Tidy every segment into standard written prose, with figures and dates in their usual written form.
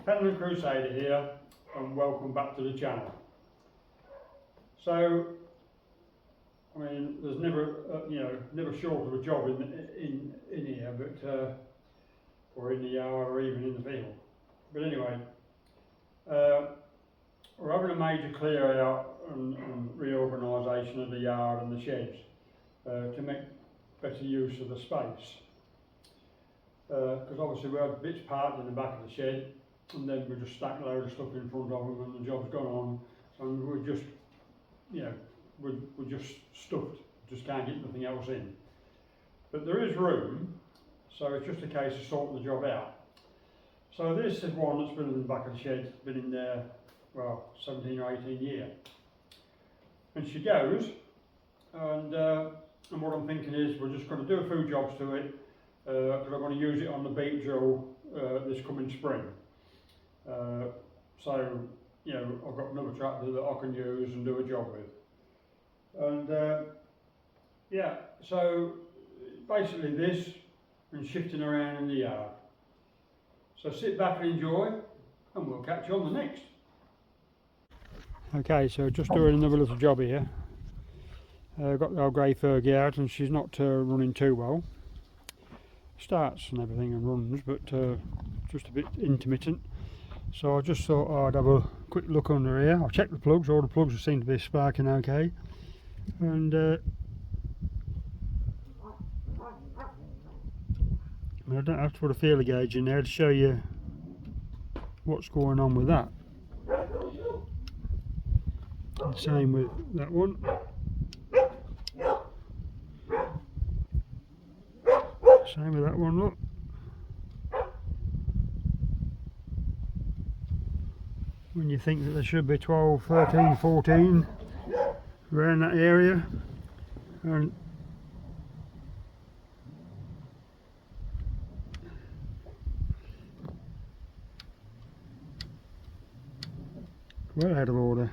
Pendant Crusader here, and welcome back to the channel. So, I mean, there's never, never short of a job in here, but or in the yard or even in the field. But anyway, we're having a major clear out and reorganisation of the yard and the sheds to make better use of the space. Because obviously we had bits parked in the back of the shed, and then we just stacked a load of stuff in front of them, and the job's gone on, and we're just, we're just stuffed, just can't get nothing else in. But there is room, so it's just a case of sorting the job out. So this is one that's been in the back of the shed, been in there, well, 17 or 18 years. And she goes, and what I'm thinking is we're just going to do a few jobs to it, because I'm going to use it on the beet drill this coming spring. So, I've got another tractor that I can use and do a job with. And yeah, so basically this and shifting around in the yard. So sit back and enjoy, and we'll catch you on the next. Okay, so just doing another little job here. Got the old grey Fergie out, and she's not running too well. Starts and everything and runs, but just a bit intermittent. So I just thought I'd have a quick look under here. I've checked the plugs, all the plugs seem to be sparking okay. And I don't have to put a feeler gauge in there to show you what's going on with that. And same with that one. Same with that one, look. When you think that there should be 12, 13, 14 around that area. And well out of order.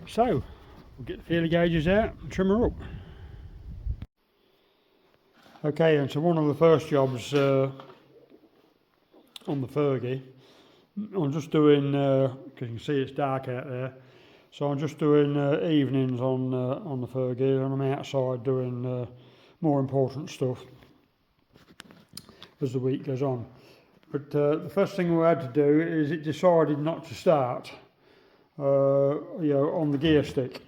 So, we'll get the feeler gauges out and trim her up. Okay, and so one of the first jobs on the Fergie, I'm just doing, because you can see it's dark out there, so I'm just doing evenings on the Fergie, and I'm outside doing more important stuff as the week goes on. But the first thing we had to do is it decided not to start. On the gear stick.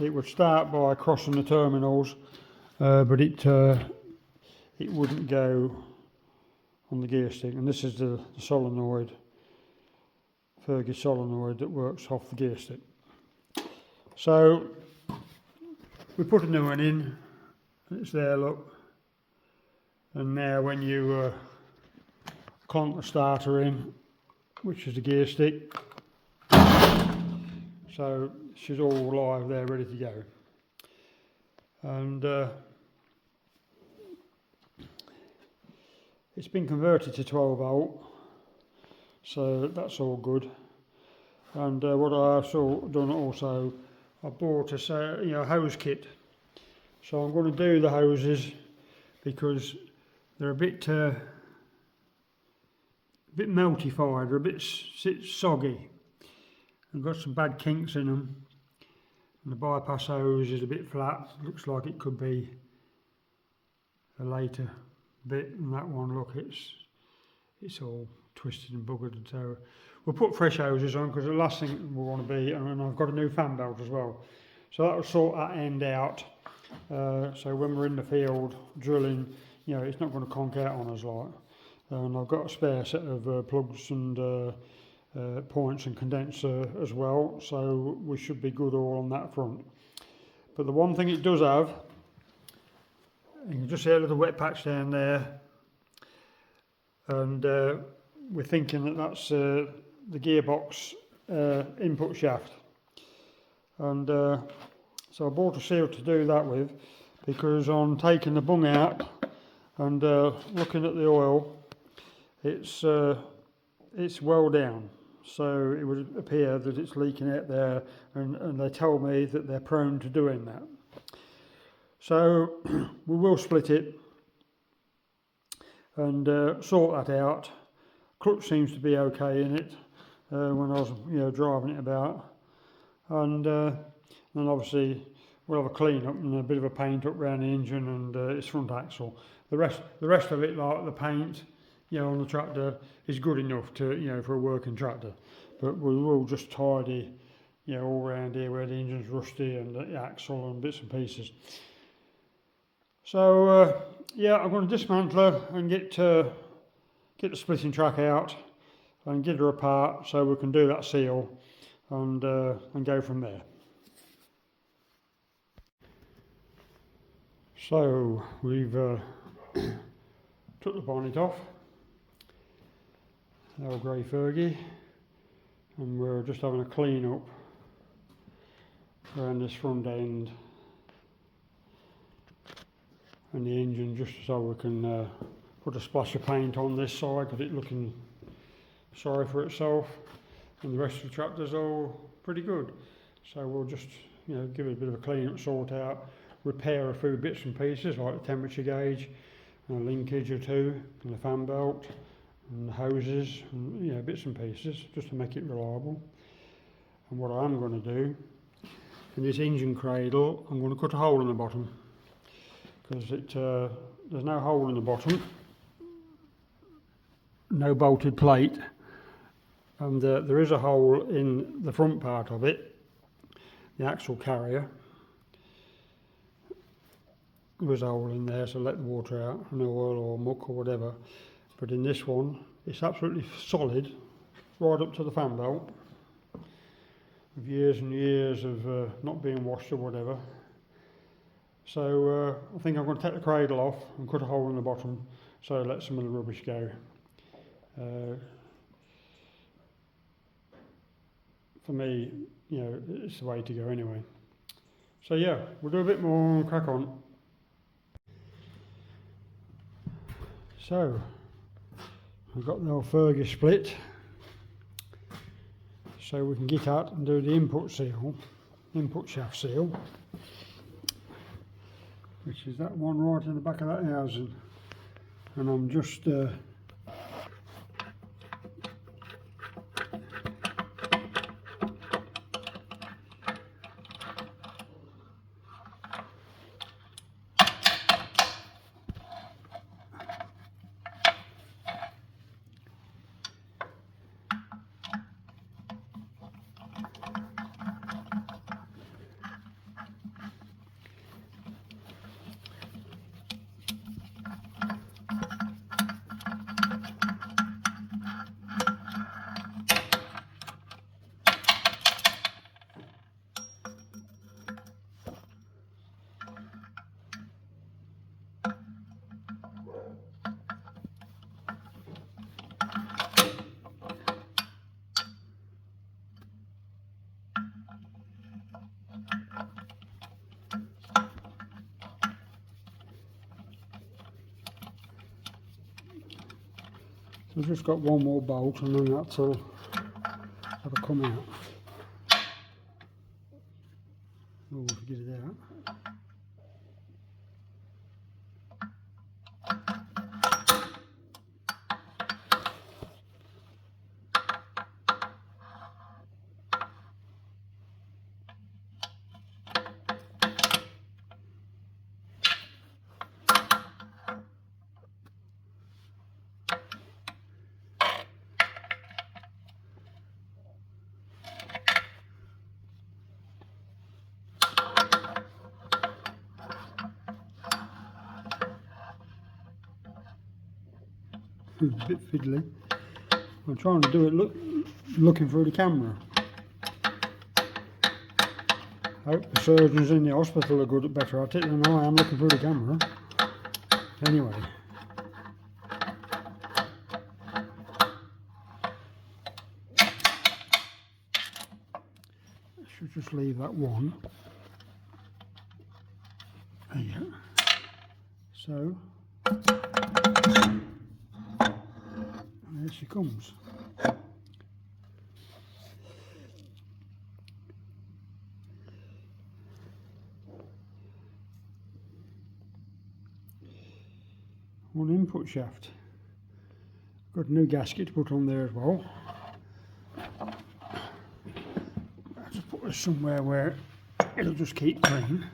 It would start by crossing the terminals, but it wouldn't go on the gear stick. And this is the solenoid, Fergie solenoid that works off the gear stick. So we put a new one in, it's there, look. And now when you clunk the starter in, which is the gear stick, so she's all live there, ready to go. And it's been converted to 12 volt, so that's all good. And what I've done also, I bought a hose kit. So I'm going to do the hoses because they're a bit meltified, they're a bit soggy. I've got some bad kinks in them, and the bypass hose is a bit flat. Looks like it could be a later bit, and that one, look, it's all twisted and buggered. And so we'll put fresh hoses on because the last thing we want to be, and I've got a new fan belt as well, so that will sort that end out. So when we're in the field drilling, it's not going to conk out on us like. And I've got a spare set of plugs and points and condenser as well, so we should be good all on that front. But the one thing it does have, you can just see a little wet patch down there, and we're thinking that that's the gearbox input shaft. And so I bought a seal to do that with, because on taking the bung out and looking at the oil, it's well down. so it would appear that it's leaking out there, and they tell me that they're prone to doing that. So we will split it and sort that out. Clutch seems to be okay in it when I was driving it about, and then obviously we'll have a clean up and a bit of a paint up around the engine and its front axle. The rest of it, like the paint on the tractor, is good enough to for a working tractor, but we will just tidy all around here where the engine's rusty and the axle and bits and pieces. So yeah, I'm going to dismantle her and get the splitting track out and get her apart so we can do that seal and go from there. So we've took the bonnet off, the old grey Fergie, and we're just having a clean up around this front end and the engine, just so we can put a splash of paint on this side, got it looking sorry for itself, and the rest of the tractor's all pretty good. So we'll just give it a bit of a clean up, sort out, repair a few bits and pieces like the temperature gauge and a linkage or two and the fan belt and the hoses and bits and pieces just to make it reliable. And what I'm going to do, in this engine cradle, I'm going to cut a hole in the bottom, because there's no hole in the bottom, no bolted plate, and there is a hole in the front part of it, the axle carrier. There was a hole in there, so let the water out and oil or muck or whatever, but in this one it's absolutely solid right up to the fan belt, with years and years of not being washed or whatever. So I think I'm going to take the cradle off and cut a hole in the bottom so let some of the rubbish go. For me, it's the way to go anyway. So yeah, we'll do a bit more and crack on. So we've got the old Ferguson split, so we can get out and do the input shaft seal, which is that one right in the back of that housing, and I'm just I've just got one more bolt and then that'll come out. Oh, if we get it out. It's a bit fiddly. I'm trying to do it looking through the camera. I hope the surgeons in the hospital are better at it than I am looking through the camera. Anyway. I should just leave that one. There you go. So, there she comes. one input shaft. Got a new gasket to put on there as well. I'll just put this somewhere where it'll just keep clean.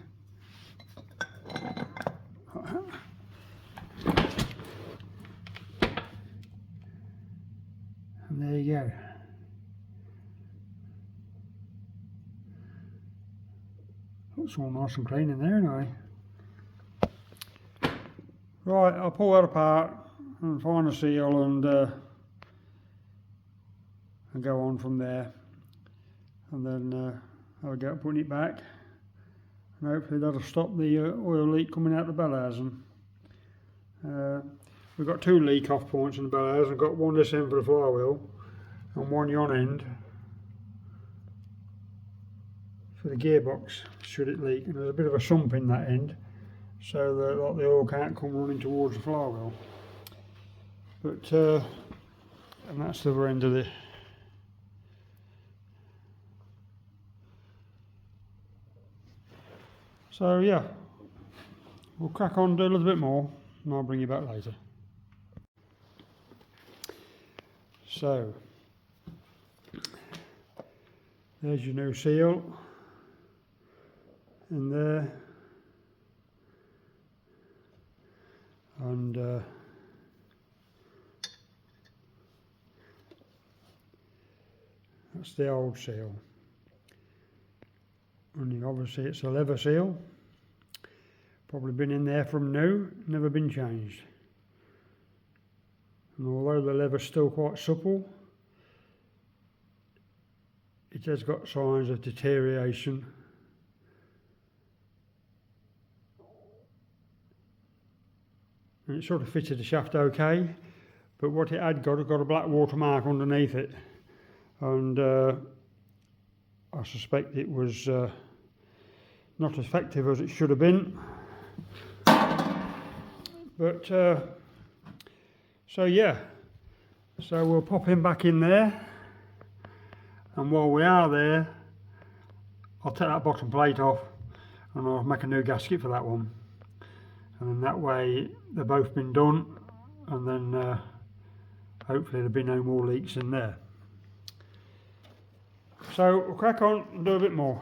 And there you go. Looks all nice and clean in there anyway. Right, I'll pull that apart and find a seal and go on from there. And then have a go at putting it back. And hopefully that'll stop the oil leak coming out the bell housing. We've got 2 leak off points in the bell housing. I've got one this end for the flywheel and one yon end for the gearbox should it leak, and there's a bit of a sump in that end so that like, the oil can't come running towards the flywheel. But and that's the other end of it. So yeah, we'll crack on, do a little bit more, and I'll bring you back later. So there's your new seal in there, and that's the old seal. And obviously it's a leather seal, probably been in there from new, never been changed. And although the leather's still quite supple, it has got signs of deterioration. And it sort of fitted the shaft okay, but what it had got a black watermark underneath it, and I suspect it was not as effective as it should have been. But so yeah, so we'll pop him back in there, and while we are there, I'll take that bottom plate off and I'll make a new gasket for that one, and then that way they've both been done, and then hopefully there'll be no more leaks in there. So we'll crack on and do a bit more.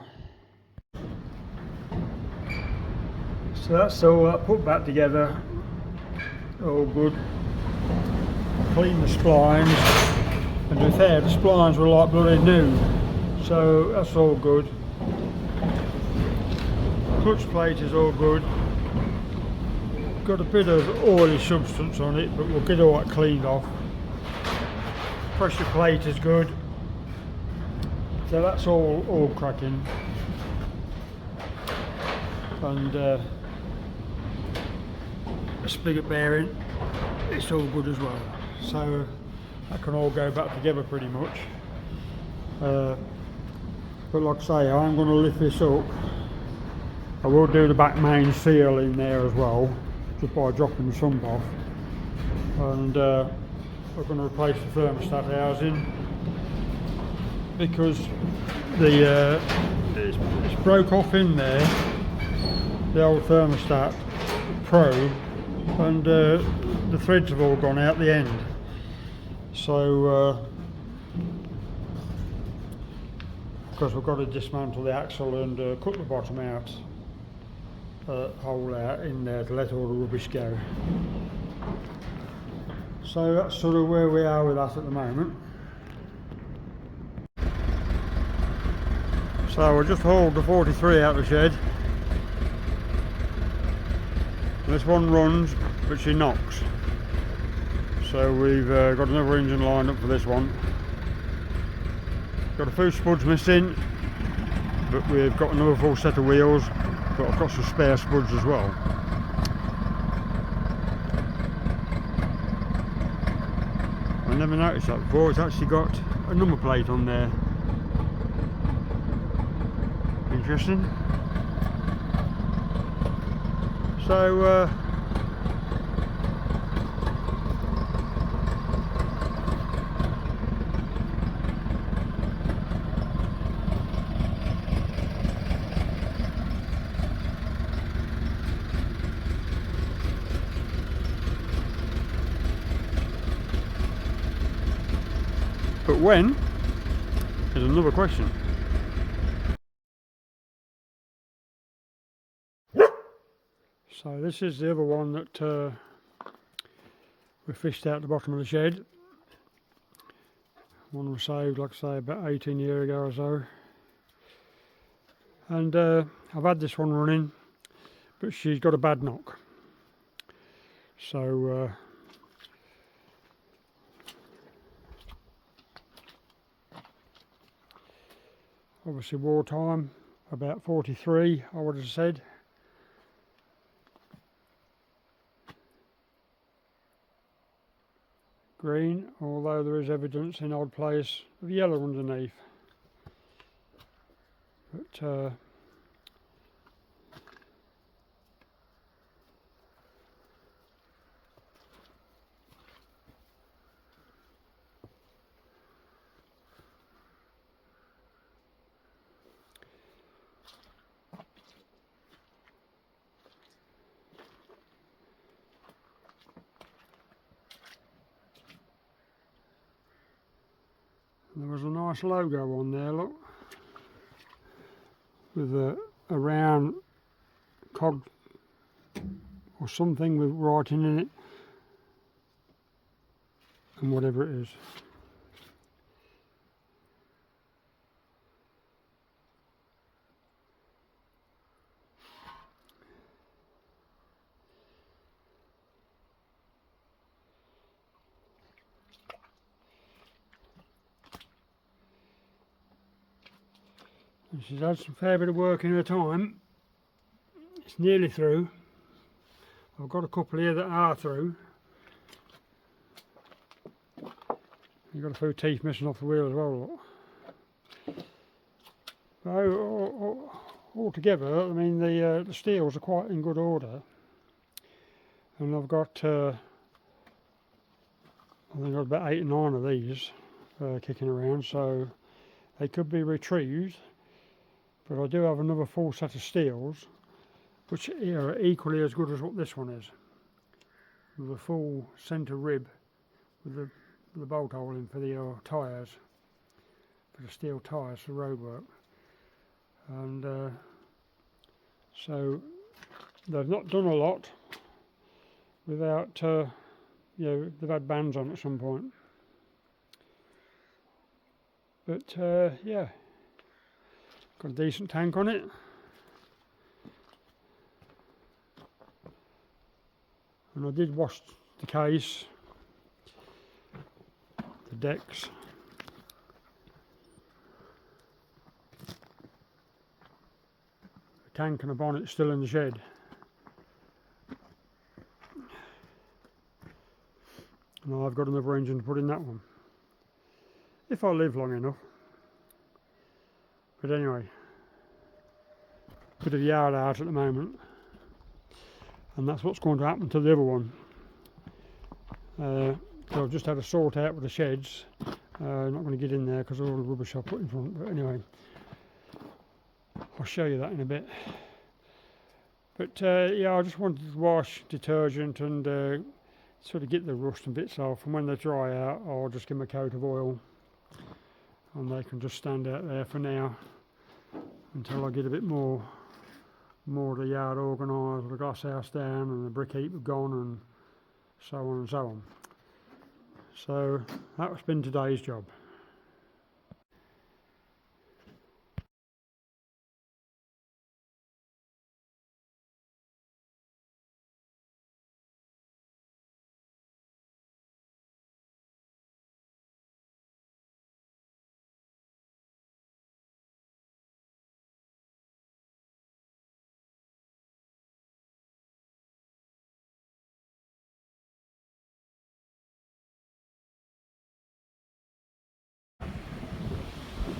So that's all put back together, all good. Clean the splines, and to be fair, the splines were like bloody new, so that's all good. Clutch plate is all good. Got a bit of oily substance on it, but we'll get all that cleaned off. Pressure plate is good. So that's all cracking, and the spigot bearing, it's all good as well. So that can all go back together pretty much. But like I say, I'm going to lift this up. I will do the back main seal in there as well, just by dropping the sump off. And we're going to replace the thermostat housing, because it's broke off in there, the old thermostat probe, and the threads have all gone out the end. So because we've got to dismantle the axle and cut the bottom out, hole out in there to let all the rubbish go. So that's sort of where we are with that at the moment. So we'll just hauled the 43 out of the shed. This one runs, but she knocks. So we've got another engine lined up for this one. Got a few spuds missing, but we've got another full set of wheels, but I've got some spare spuds as well. I never noticed that before, it's actually got a number plate on there. Interesting. So But when is another question. So this is the other one that we fished out the bottom of the shed. One was saved, like I say, about 18 years ago or so. And I've had this one running, but she's got a bad knock. So obviously wartime, about 43 I would have said. Green, although there is evidence in odd place of yellow underneath. But there was a nice logo on there, look, with a round cog or something with writing in it, and whatever it is. And she's had some fair bit of work in her time. It's nearly through. I've got a couple here that are through. You've got a few teeth missing off the wheel as well, look. So, altogether, I mean, the steels are quite in good order. And I've got, I think I've got about 8 or 9 of these kicking around, so they could be retrieved. But I do have another full set of steels, which are equally as good as what this one is, with a full centre rib with the bolt hole in for the tyres, for the steel tyres for roadwork. And so they've not done a lot without, you know, they've had bands on at some point. But yeah, got a decent tank on it. And I did wash the case, the decks. The tank and the bonnet still in the shed. And I've got another engine to put in that one, if I live long enough. But anyway, bit of yard out at the moment, and that's what's going to happen to the other one. So I've just had a sort out with the sheds. I'm not going to get in there because of all the rubbish I put in front, but anyway, I'll show you that in a bit. But yeah, I just wanted to wash detergent and sort of get the rust and bits off, and when they dry out I'll just give them a coat of oil and they can just stand out there for now until I get a bit more of the yard organised, with the glass house down and the brick heap gone and so on and so on. So that's been today's job.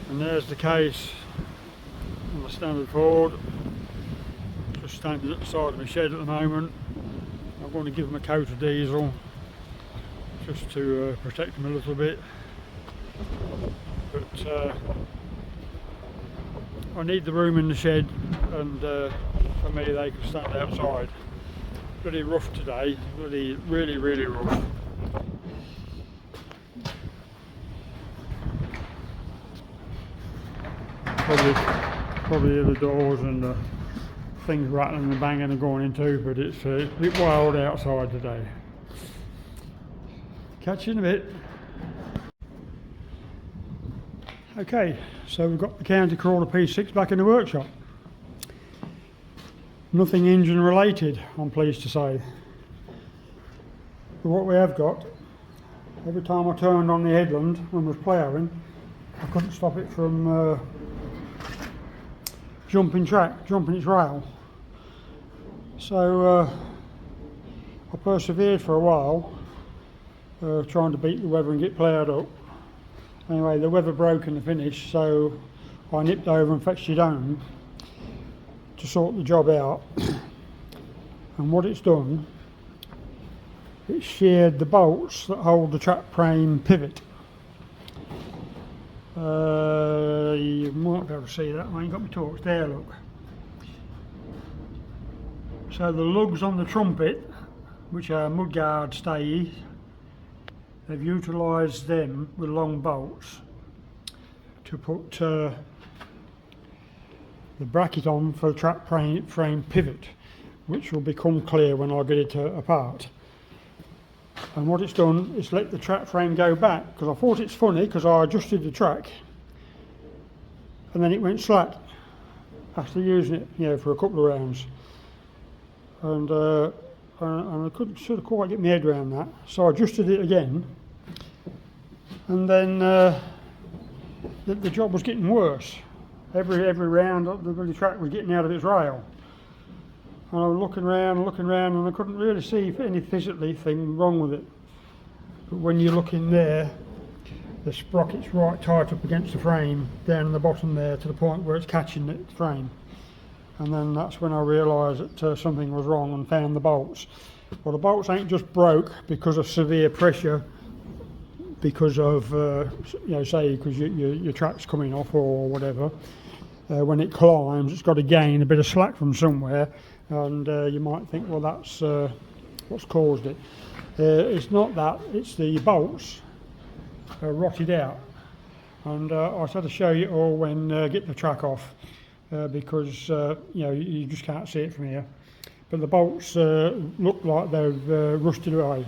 And there's the case on the standard Ford, just standing at the side of my shed at the moment. I'm going to give them a coat of diesel just to protect them a little bit, but I need the room in the shed, and for me they can stand outside. Bloody rough today, really rough. Probably hear the doors and the things rattling and banging and going into, but it's a bit wild outside today. Catch you in a bit. Okay, so we've got the counter crawler P6 back in the workshop. Nothing engine related, I'm pleased to say. But what we have got, every time I turned on the headland and was ploughing, I couldn't stop it from jumping its rail. So I persevered for a while, trying to beat the weather and get ploughed up. Anyway, the weather broke in the finish, so I nipped over and fetched it home to sort the job out. And what it's done, it's sheared the bolts that hold the trap frame pivot. You might be able to see that. I ain't got my torch there, look. So the lugs on the trumpet, which are mudguard stays, they've utilised them with long bolts to put the bracket on for the trap frame pivot, which will become clear when I get it apart. And what it's done is let the trap frame go back, because I thought it's funny because I adjusted the track and then it went slack after using it, you know, for a couple of rounds. And I couldn't sort of quite get my head around that, so I adjusted it again, and then the job was getting worse. Every round the track was getting out of its rail, and I was looking around and I couldn't really see any physically thing wrong with it. But when you look in there, the sprocket's right tight up against the frame down in the bottom there, to the point where it's catching the frame. And then that's when I realised that something was wrong and found the bolts. Well, the bolts ain't just broke because of severe pressure, because of, you know, say, because your track's coming off or whatever. When it climbs, it's got to gain a bit of slack from somewhere, and you might think, well, that's what's caused it. It's not that, it's the bolts rotted out. And I had to show you all when getting the track off. Because you know, you just can't see it from here, but the bolts look like they've rusted away,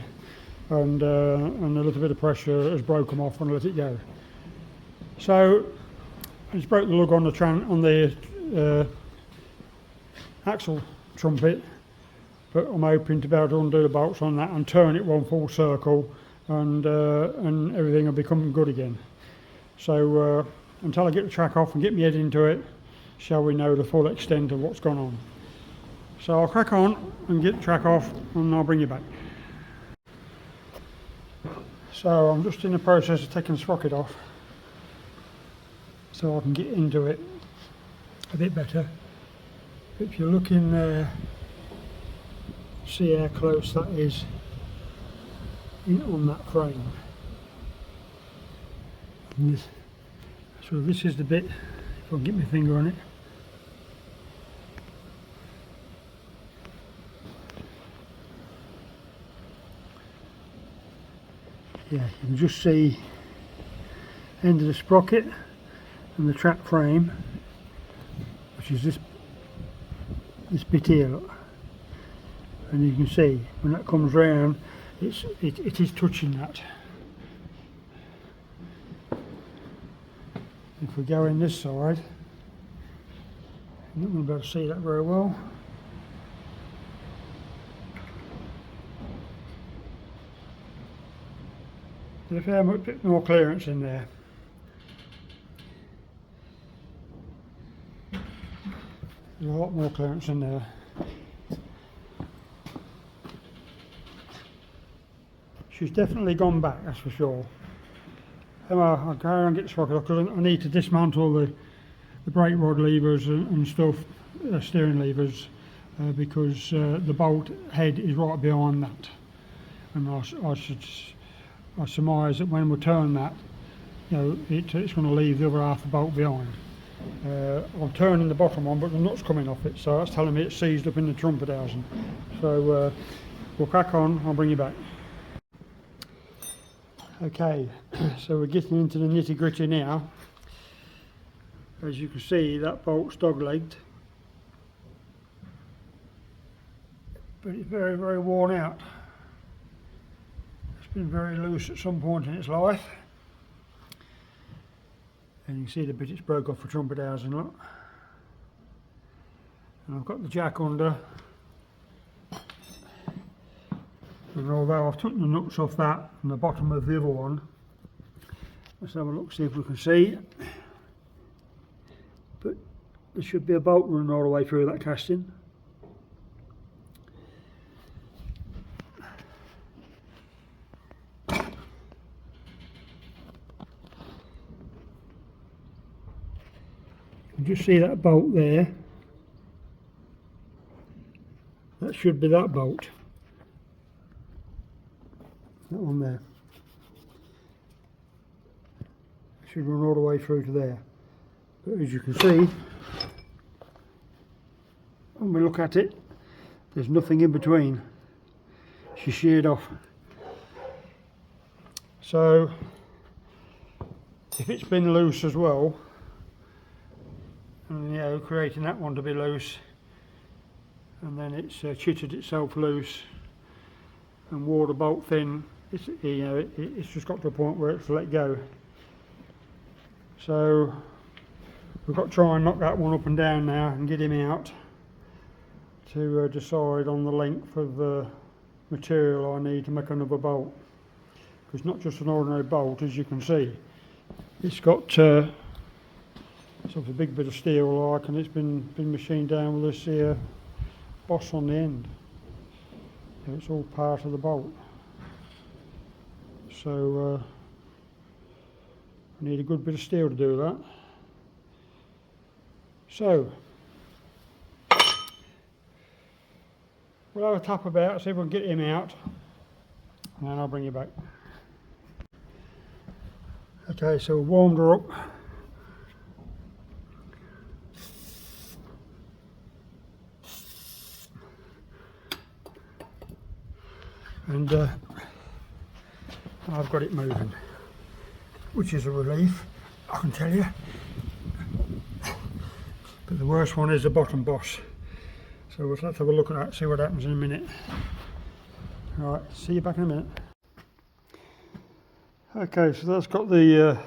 and a little bit of pressure has broken them off and let it go. So I just broke the lug on the axle trumpet, but I'm hoping to be able to undo the bolts on that and turn it one full circle, and everything will become good again. So until I get the track off and get my head into it, shall we know the full extent of what's gone on. So I'll crack on and get the track off, and I'll bring you back. So I'm just in the process of taking the sprocket off so I can get into it a bit better. If you look in there, see how close that is on that frame. And this is the bit, if I can get my finger on it. Yeah, you can just see the end of the sprocket and the trap frame, which is this bit here, look. And you can see when that comes round, it is touching that. If we go in this side, you're not going to be able to see that very well. There's a fair bit more clearance in there. There's a lot more clearance in there. She's definitely gone back, that's for sure. I'll go and get the sprocket off because I need to dismantle the brake rod levers and stuff, steering levers, because the bolt head is right behind that, and I surmise that when we turn that, you know, it's going to leave the other half of the bolt behind. I'm turning the bottom one, but the nut's coming off it, so that's telling me it's seized up in the trumpet housing. So we'll crack on, I'll bring you back. Okay, so we're getting into the nitty gritty now. As you can see, that bolt's dog-legged, but it's very, very worn out. It's been very loose at some point in its life, and you can see the bit it's broke off for trumpet housing, look. And I've got the jack under, and although I've took the nuts off that and the bottom of the other one, let's have a look, see if we can see. But there should be a bolt running all the way through that casting. You can just see that bolt there. That should be that bolt. That one there. It should run all the way through to there. But as you can see, when we look at it, there's nothing in between. She's sheared off. So, if it's been loose as well, and you know, creating that one to be loose, and then it's chittered itself loose and wore the bolt thin, it's, you know, it's just got to a point where it's let go. So we've got to try and knock that one up and down now and get him out to decide on the length of the material I need to make another bolt. It's not just an ordinary bolt, as you can see. It's got sort of a big bit of steel like, and it's been machined down with this here boss on the end. So it's all part of the bolt. So I need a good bit of steel to do that. So we'll have a tap about, see if we can get him out, and then I'll bring you back. Okay, so we warmed her up. And I've got it moving, which is a relief, I can tell you. But the worst one is the bottom boss. So let's have a look at that, see what happens in a minute. Alright, see you back in a minute. Okay, so that's got the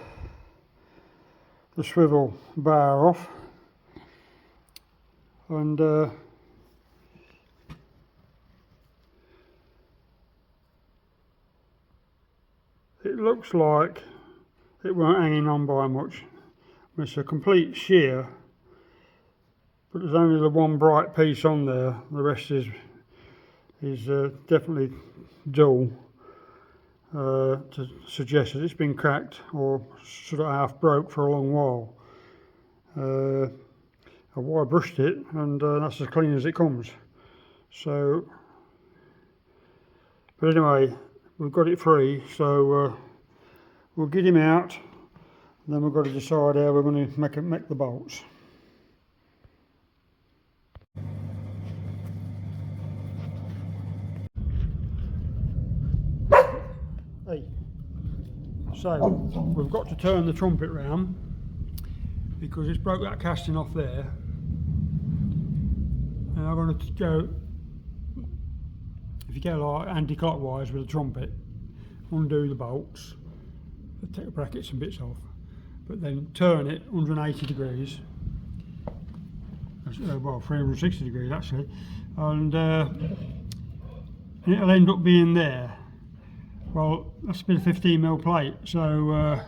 swivel bar off, and it looks like it weren't hanging on by much. It's a complete shear, but there's only the one bright piece on there. The rest is definitely dull, to suggest that it's been cracked or sort of half broke for a long while. I wire brushed it, and that's as clean as it comes. So, but anyway, we've got it free, so we'll get him out, and then we've got to decide how we're going to make the bolts. Hey, so we've got to turn the trumpet round because it's broke that casting off there, and I'm going to go, if you go like anti-clockwise with the trumpet, undo the bolts, take the brackets and bits off, but then turn it 180 degrees, well 360 degrees actually, and it'll end up being there. Well, that's been a 15mm plate, so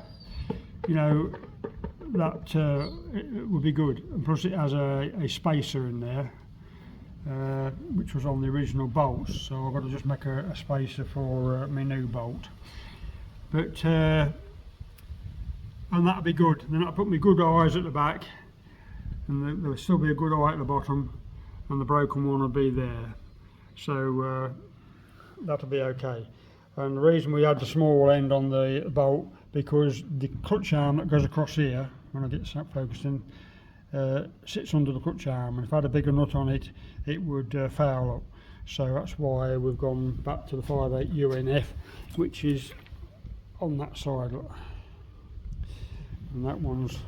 you know, that it would be good. And plus it has a spacer in there, which was on the original bolts, so I've got to just make a spacer for my new bolt. But and that'll be good. Then I'll put my good eyes at the back, and there'll still be a good eye at the bottom, and the broken one will be there. So that'll be okay. And the reason we had the small end on the bolt, because the clutch arm that goes across here, when I get that focused in, sits under the clutch arm, and if I had a bigger nut on it, it would foul up. So that's why we've gone back to the 5/8 UNF, which is on that side, look. And that one's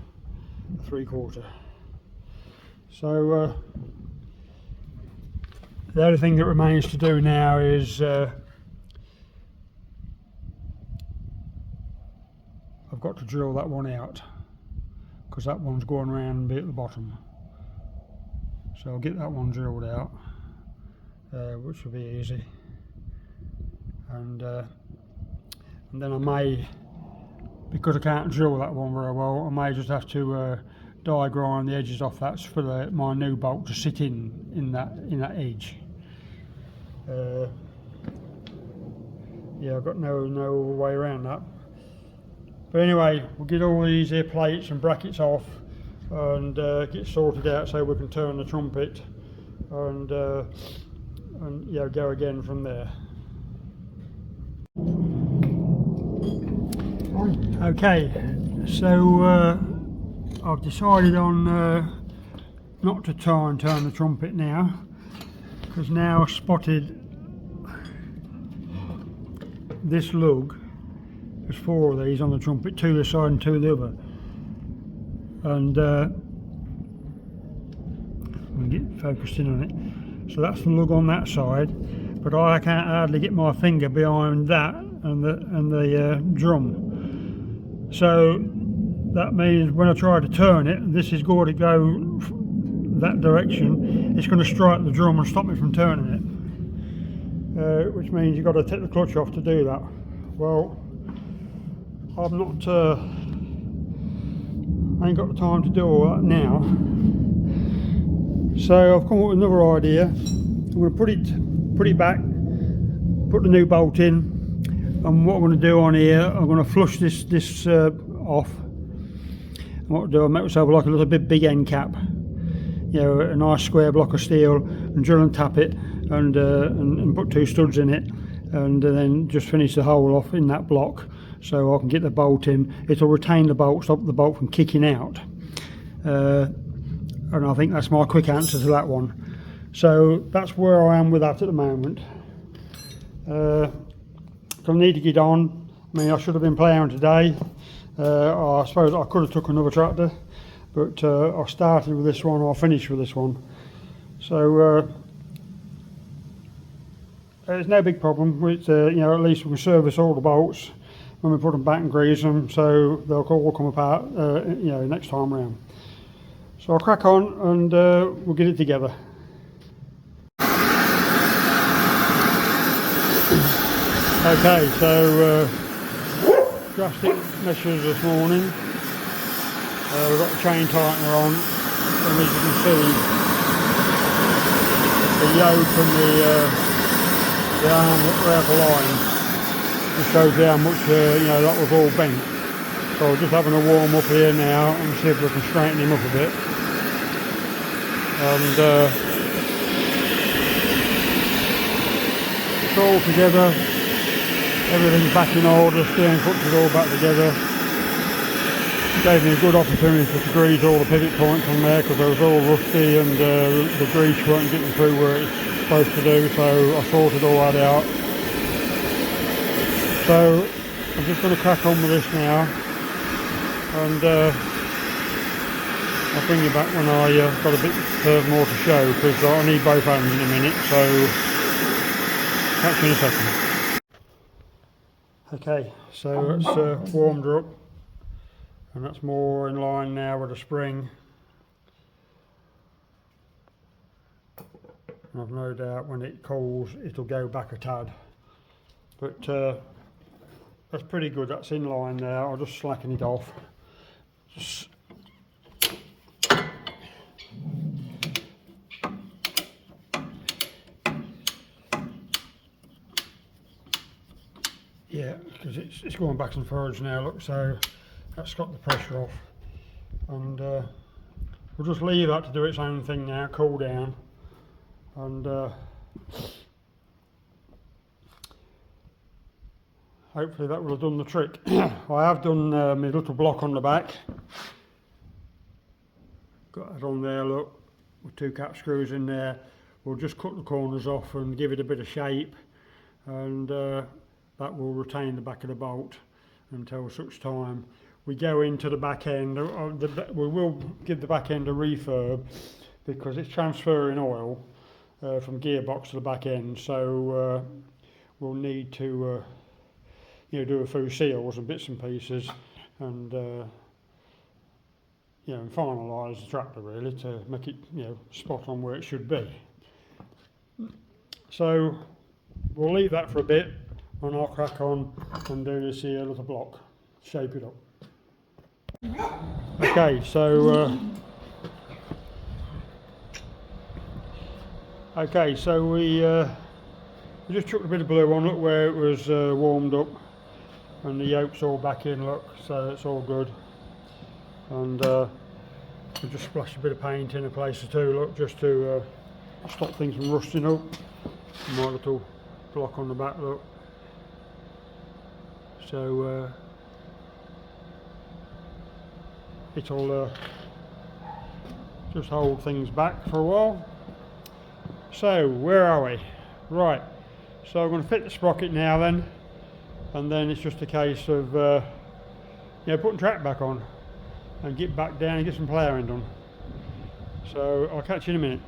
3/4. So the only thing that remains to do now is I've got to drill that one out, because that one's going around and be at the bottom. So I'll get that one drilled out, which will be easy, and then I may, because I can't drill that one very well, I may just have to die grind the edges off that for my new bolt to sit in that edge. Yeah, I've got no way around that. But anyway, we'll get all these here plates and brackets off and get sorted out so we can turn the trumpet and yeah, go again from there. Okay, so I've decided on not to try and turn the trumpet now, because now I've spotted this lug. There's 4 of these on the trumpet, 2 this side and 2 the other, and I'll get focused in on it. So that's the lug on that side, but I can't hardly get my finger behind that and the drum. So that means when I try to turn it, this is going to go that direction, it's going to strike the drum and stop me from turning it, which means you've got to take the clutch off to do that. Well, I'm not, I ain't got the time to do all that now, so I've come up with another idea. I'm going to put it back, put the new bolt in, and what I'm going to do on here, I'm going to flush this off. And what I'll do, I'll make myself like a little big end cap, you know, a nice square block of steel, and drill and tap it, and put 2 studs in it, and then just finish the hole off in that block so I can get the bolt in. It'll retain the bolt, stop the bolt from kicking out, and I think that's my quick answer to that one. So that's where I am with that at the moment. I need to get on. I mean, I should have been ploughing today. I suppose I could have took another tractor, but I started with this one, I'll finish with this one. So it's no big problem. It's, you know, at least we can service all the bolts when we put them back and grease them, so they'll all come apart, you know, next time round. So I'll crack on and we'll get it together. Okay, so drastic measures this morning. We've got the chain tightener on, and as you can see, the yoke and the arm that we're aligned just shows you how much you know, that was all bent. So we're just having a warm up here now and see if we can straighten him up a bit. And it's all together. Everything's back in order, steering clutch is all back together. Gave me a good opportunity to grease all the pivot points on there, because they was all rusty and the grease weren't getting through where it's supposed to do, so I sorted all that out. So I'm just going to crack on with this now, and I'll bring you back when I got a bit more to show, because I need both hands in a minute, so catch you in a second. Okay, so it's warmed her up, and that's more in line now with the spring. And I've no doubt when it cools it'll go back a tad, but that's pretty good. That's in line now. I'll just slacken it off. Yeah, because it's going back and forwards now, look, so that's got the pressure off, and we'll just leave that to do its own thing now, cool down, and hopefully that will have done the trick. I have done my little block on the back, got that on there, look, with 2 cap screws in there. We'll just cut the corners off and give it a bit of shape, and that will retain the back of the bolt until such time we go into the back end. We will give the back end a refurb because it's transferring oil from gearbox to the back end, so we'll need to do a few seals and bits and pieces, and and finalise the tractor really to make it spot on where it should be. So we'll leave that for a bit, and I'll crack on and do this here little block, shape it up. Okay, so we just chucked a bit of glue on, look where it was warmed up, and the yoke's all back in, look, so it's all good. And we just splashed a bit of paint in a place or two, look, just to stop things from rusting up. My little block on the back, look. So it'll just hold things back for a while. So where are we? Right, so I'm going to fit the sprocket now then, and then it's just a case of putting track back on and get back down and get some ploughing done. So I'll catch you in a minute.